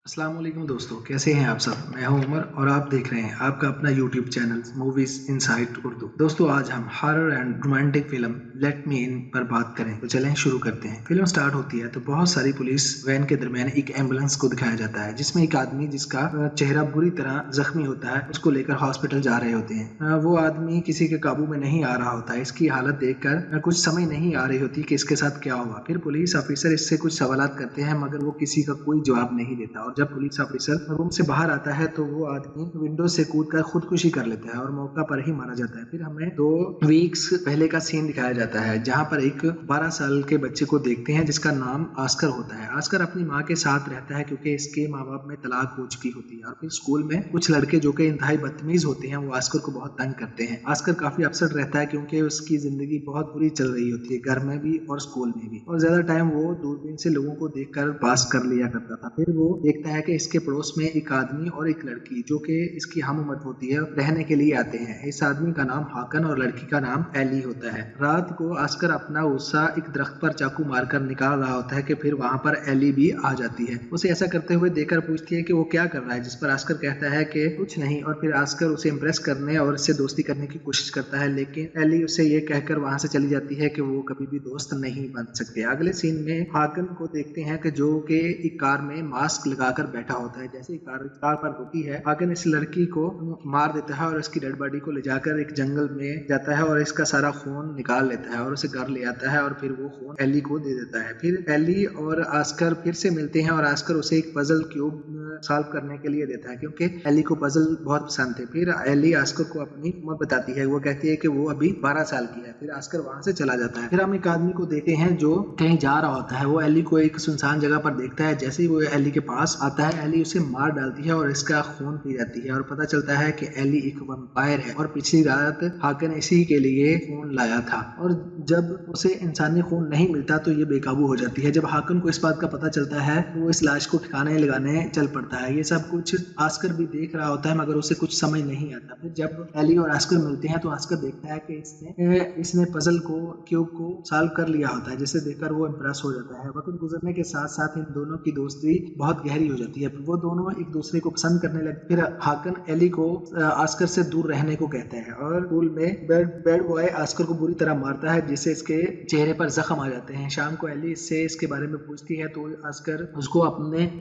अस्सलाम वालेकुम दोस्तों, कैसे हैं आप सब। मैं हूं उमर और आप देख रहे हैं आपका अपना YouTube channel movies insight Urdu. दोस्तों, आज हम horror and romantic film let me in पर बात करें। तो चलें शुरू करते हैं। फिल्म स्टार्ट होती है तो बहुत सारी पुलिस वैन के दरमियान एक एम्बुलेंस को दिखाया जाता है, जिसमें एक आदमी जिसका चेहरा बुरी तरह जख्मी होता है उसको लेकर हॉस्पिटल जा रहे होते हैं। वो आदमी किसी के काबू में नहीं आ रहा होता है। इसकी हालत देखकर कुछ समझ नहीं आ रही होती कि इसके साथ क्या हुआ। फिर पुलिस ऑफिसर इससे कुछ सवालात करते हैं, मगर वो किसी का कोई जवाब नहीं देता। और जब पुलिस ऑफिसर रूम से बाहर आता है तो वो आदमी विंडो से कूदकर खुदकुशी कर लेता है और मौका पर ही मारा जाता है। फिर हमें 2 वीक्स पहले का सीन दिखाया जाता है, जहाँ पर एक 12 साल के बच्चे को देखते हैं जिसका नाम आस्कर होता है। आस्कर अपनी माँ के साथ रहता है क्योंकि इसके माँ बाप में तलाक हो चुकी होती है। और फिर स्कूल में कुछ लड़के जो कि इंतहाई बदतमीज होते हैं वो आस्कर को बहुत तंग करते हैं। आस्कर काफी अपसेट रहता है क्योंकि उसकी जिंदगी बहुत बुरी चल रही होती है, घर में भी और स्कूल में भी। और ज्यादा टाइम वो दूरबीन से लोगों को देखकर पास कर लिया करता था। फिर वो देखता है कि इसके पड़ोस में एक आदमी और एक लड़की जो कि इसकी हम उम्र होती है रहने के लिए आते हैं। इस आदमी का नाम हाकन और लड़की का नाम एली होता है। रात को आस्कर अपना गुस्सा एक दरख्त पर चाकू मारकर निकाल रहा होता है कि फिर वहां पर एली भी आ जाती है। उसे ऐसा करते हुए देखकर पूछती है कि वो क्या कर रहा है, जिस पर आस्कर कहता है कि कुछ नहीं। और फिर आस्कर उसे इम्प्रेस करने और इससे दोस्ती करने की कोशिश करता है, लेकिन एली उसे ये कहकर वहां से चली जाती है कि वो कभी भी दोस्त नहीं बन सकते। अगले सीन में हाकन को देखते हैं कि जो कि एक कार में मास्क लगाकर बैठा होता है। जैसे ही कार पर रुकी है, हाकन इस लड़की को मार देता है और उसकी डेड बॉडी को ले जाकर एक जंगल में जाता है और इसका सारा खून निकाल लेता है और उसे घर ले आता है। और फिर वो खून एली को दे देता है। फिर एली और आस्कर फिर से मिलते हैं और आस्कर उसे एक पजल क्यूब सॉल्व करने के लिए देता है क्योंकि एली को पजल बहुत पसंद थे। फिर एली आस्कर को अपनी उम्र बताती है। वो कहती है कि वो अभी 12 साल की है। फिर आस्कर वहां से चला जाता है। फिर हम एक आदमी को देखते हैं जो कहीं जा रहा होता है। वो एली को एक सुनसान जगह पर देखता है। जैसे ही वो एली के पास आता है, एली उसे मार डालती है और इसका खून पी जाती है। और पता चलता है कि एली एक वैम्पायर है और पिछली रात हाकन इसी के लिए खून लाया था। और जब उसे इंसानी खून नहीं मिलता तो ये बेकाबू हो जाती है। जब हाकन को इस बात का पता चलता है तो वो इस लाश को ठिकाने लगाने चल पड़ता है। ये सब कुछ आस्कर भी देख रहा होता है, मगर उसे कुछ समझ नहीं आता। फिर जब एली और आस्कर मिलते हैं तो आस्कर देखता है कि इसने पजल को क्यूब को सॉल्व कर लिया होता है, जिसे देखकर वो इम्प्रेस हो जाता है। वक्त गुजरने के साथ साथ इन दोनों की दोस्ती बहुत गहरी हो जाती है। वो दोनों एक दूसरे को पसंद करने लगते। फिर हाकन एली को आस्कर से दूर रहने को कहते हैं और स्कूल में बैड बॉय आस्कर को बुरी तरह मारता है, जिससे इसके चेहरे पर जख्म आ जाते हैं। शाम को एली इससे इसके बारे में पूछती है तो आस्कर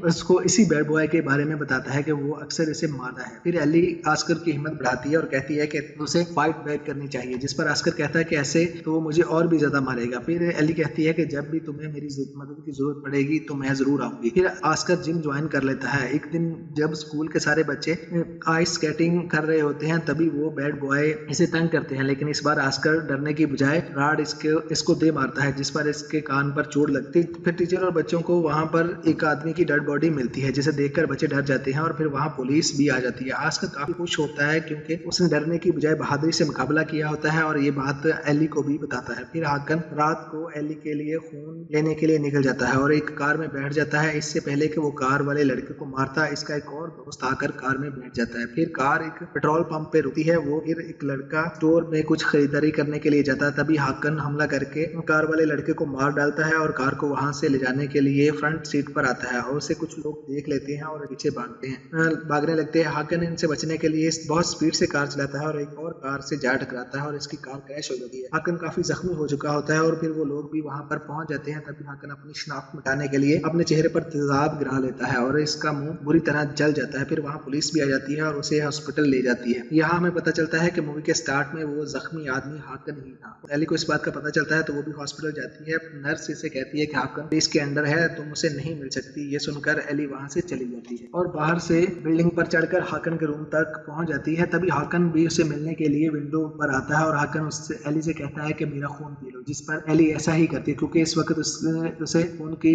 उसको इसी बैड बॉय के बारे में बताता है कि वो अक्सर इसे मारता है। फिर एली आस्कर की हिम्मत बढ़ाती है और कहती है कि उसे फाइट बैक करनी चाहिए, जिस पर आस्कर कहता है कि ऐसे तो वो मुझे और भी ज्यादा मारेगा। फिर एली कहती है कि जब भी तुम्हें मेरी मदद की जरूरत पड़ेगी तो मैं जरूर आऊंगी। फिर आस्कर जिम ज्वाइन कर लेता है। एक दिन जब स्कूल के सारे बच्चे आइस स्केटिंग कर रहे होते हैं तभी वो बैड बॉय इसे तंग करते हैं, लेकिन इस बार आस्कर डरने की बजाय राड इसको दे मारता है, जिस पर इसके कान पर चोट लगती। फिर टीचर और बच्चों को वहां पर एक आदमी की डेड बॉडी मिलती है, जिसे देखकर बच्चे डर जाते हैं और फिर वहां पुलिस भी आ जाती है। आस्कर काफी खुश होता है क्योंकि उसने डरने की बजाय बहादुरी से मुकाबला किया होता है और ये बात एली को भी बताता है। फिर हाकन रात को एली के लिए खून लेने के लिए निकल जाता है और एक कार में बैठ जाता है। इससे पहले कि वो कार वाले लड़के को मारता, इसका एक और दोस्त आकर कार में बैठ जाता है। फिर कार एक पेट्रोल पंप पे रुकती है। वो फिर एक लड़का स्टोर में कुछ खरीदारी करने के लिए जाता है। तभी हाकन हमला करके कार वाले लड़के को मार डालता है और कार को वहां से ले जाने के लिए फ्रंट सीट पर आता है और उसे कुछ लोग देख लेते हैं और पीछे भागने लगते हैं। हाकन इनसे बचने के लिए बहुत स्पीड से कार चलाता है और एक और कार से जा टकराता है और इसकी कार क्रैश हो जाती है। हाकन काफी जख्मी हो चुका होता है और फिर वो लोग भी वहां पर पहुंच जाते हैं। तभी हाकन अपनी शनाख्त मिटाने के लिए अपने चेहरे पर तेजाब गिरा लेता है और इसका मुंह बुरी तरह जल जाता है। फिर वहां पुलिस भी आ जाती है और उसे हॉस्पिटल ले जाती है। यहाँ हमें पता चलता है कि मूवी के स्टार्ट में वो जख्मी आदमी हाकन ही था। एली को इस बात का पता चलता है तो वो भी हॉस्पिटल जाती है। नर्स इसे कहती है कि हाकन इसके अंदर है, तुम उसे नहीं मिल सकती। ये सुनकर एली वहां से चली जाती है और बाहर से बिल्डिंग पर चढ़कर हाकन के रूम तक पहुंच जाती है। तभी हाकन भी उसे मिलने के लिए विंडो पर आता है और हाकन उससे एली से कहता है कि मेरा खून पी लो, जिस पर एली ऐसा ही करती है क्योंकि इस वक्त उसे खून की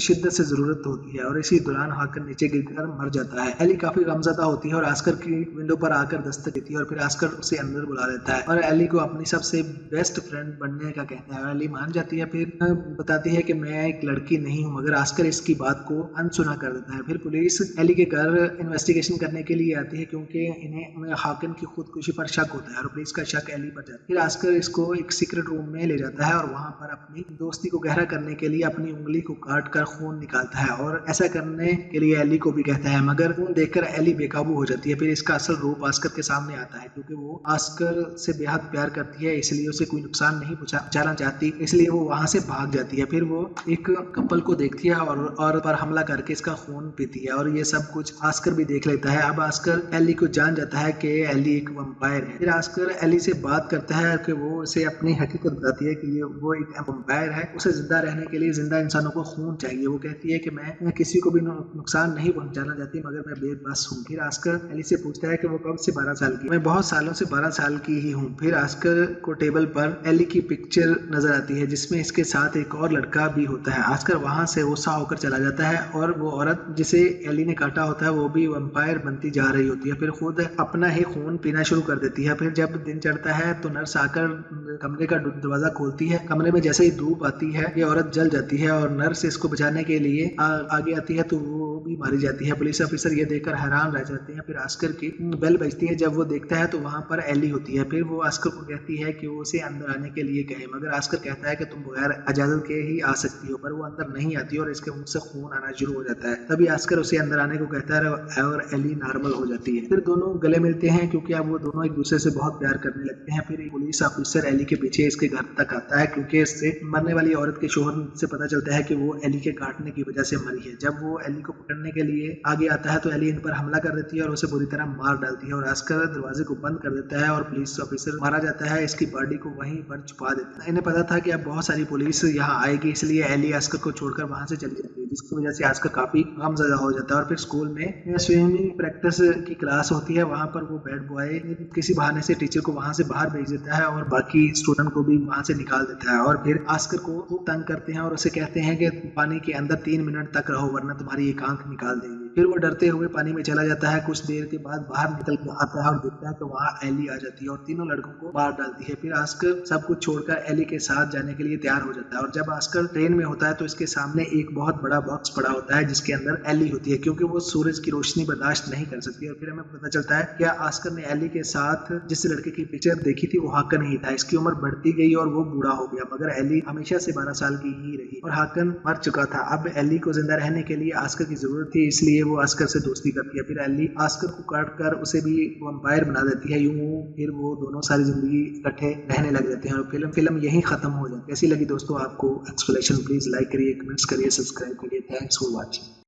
शिद्दत से जरूरत होती है। और इसी दौरान हाकन नीचे गिरकर मर जाता है। एली काफी गमज़दा होती है और आस्कर की विंडो पर आकर दस्तक देती है और फिर आस्कर उसे अंदर बुला लेता है और एली को अपनी सबसे बेस्ट फ्रेंड बनने का कहता है और एली मान जाती है। फिर बताती है कि मैं एक लड़की नहीं हूँ, मगर आस्कर इसकी बात को अनसुना कर देता है। फिर पुलिस एली के घर इन्वेस्टिगेशन करने के लिए आती है क्योंकि इन्हें हाकन की खुदकुशी पर शक होता है और पुलिस का शक एली पर जाता है। फिर आस्कर इसको एक सीक्रेट रूम में ले जाता है और वहां पर अपनी दोस्ती को गहरा करने के लिए अपनी उंगली को काट कर खून निकालता है और ऐसा करने लेने के लिए एली को भी कहता है, मगर खून देखकर एली बेकाबू हो जाती है। फिर इसका असल रूप आस्कर के सामने आता है, क्योंकि वो आस्कर से बेहद प्यार करती है, इसलिए उसे कोई नुकसान नहीं पहुंचाना चाहती, इसलिए वो वहां से भाग जाती है। फिर वो एक कपल को देखती है और पर हमला करके इसका खून पीती है, और ये सब कुछ आस्कर भी देख लेता है। अब आस्कर एली को जान जाता है कि एली एक वंपायर है। फिर आस्कर एली से बात करता है कि वो उसे अपनी हकीकत बताती है कि वो एक वंपायर है, उसे जिंदा रहने के लिए जिंदा इंसानों को खून चाहिए। वो कहती है कि मैं किसी को भी नुकसान नहीं पहुंचाना चाहती, मगर मैं बेबस हूँ। फिर आस्कर एली से पूछता है कि वो कब से 12 साल की। मैं बहुत सालों से 12 साल की ही हूँ। फिर आस्कर को टेबल पर एली की पिक्चर नजर आती है, जिसमें इसके साथ एक और लड़का भी होता है। आस्कर वहां से गुस्सा होकर चला जाता है, और वो औरत जिसे एली ने काटा होता है वो भी वंपायर बनती जा रही होती है। फिर खुद अपना ही खून पीना शुरू कर देती है। फिर जब दिन चढ़ता है तो नर्स आकर कमरे का दरवाजा खोलती है। कमरे में जैसे ही धूप आती है ये औरत जल जाती है, और नर्स इसको बचाने के लिए आगे आती है तो वो भी मारी जाती है। पुलिस ऑफिसर ये देखकर हैरान रह जाते हैं। फिर आस्कर की बेल बजती है। जब वो देखता है तो वहां पर एली होती है। फिर वो आस्कर को कहती है कि वो उसे अंदर आने के लिए कहे, मगर आस्कर कहता है कि तुम बगैर इजाजत के ही आ सकती हो। पर वो अंदर नहीं आती और इसके मुंह से खून आना शुरू हो जाता है। तभी आस्कर उसे अंदर आने को कहता है और एली नॉर्मल हो जाती है। फिर दोनों गले मिलते हैं, क्योंकि अब वो दोनों एक दूसरे से बहुत प्यार करने लगते हैं। फिर पुलिस ऑफिसर एली के पीछे इसके घर तक आता है, क्योंकि इससे मरने वाली औरत के शोहर से पता चलता है कि वो एली के काटने की वजह से मरी है। जब वो एली को पकड़ने के लिए आगे आता है तो एली इन पर हमला कर देती है और उसे बुरी तरह मार डालती है, और आस्कर दरवाजे को बंद कर देता है और पुलिस ऑफिसर मारा जाता है। इसकी बॉडी को वहीं पर छुपा देता है। इन्हें पता था कि अब बहुत सारी पुलिस यहाँ आएगी, इसलिए एली आस्कर को छोड़कर वहां से चली जाती है, जिसकी वजह से आस्कर काफी गमज़दा हो जाता है। और फिर स्कूल में स्विमिंग प्रैक्टिस की क्लास होती है, वहां पर वो बैड बॉय किसी बहाने से टीचर को वहां से बाहर भेज देता है और बाकी स्टूडेंट को भी वहां से निकाल देता है। और फिर आस्कर को खूब तंग करते हैं और उसे कहते हैं कि पानी के अंदर 3 मिनट तक रहो, वरना तुम्हारी एक आंख निकाल देंगे। फिर वो डरते हुए पानी में चला जाता है। कुछ देर के बाद बाहर निकल कर आता है और देखता है कि वहाँ एली आ जाती है और तीनों लड़कों को मार डालती है। फिर आस्कर सब कुछ छोड़कर एली के साथ जाने के लिए तैयार हो जाता है, और जब आस्कर ट्रेन में होता है तो इसके सामने एक बहुत बड़ा बॉक्स पड़ा होता है जिसके अंदर एली होती है, क्योंकि वो सूरज की रोशनी बर्दाश्त नहीं कर सकती। और फिर हमें पता चलता है कि आस्कर ने एली के साथ जिस लड़के की पिक्चर देखी थी वो हाकन ही था। इसकी उम्र बढ़ती गई और वो बूढ़ा हो गया, मगर एली हमेशा से 12 साल की ही रही और हाकन मर चुका था। अब एली को जिंदा रहने के लिए आस्कर की जरूरत थी, इसलिए वो आस्कर से दोस्ती करती है। फिर एली आस्कर को काट कर उसे भी वंपायर बना देती है। यूं फिर वो दोनों सारी जिंदगी इकट्ठे रहने लग जाते हैं और फिल्म यहीं खत्म हो जाती है। कैसी लगी दोस्तों आपको एक्सप्लेनेशन? प्लीज लाइक करिए, कमेंट्स करिए, सब्सक्राइब करिए। Thanks for watching.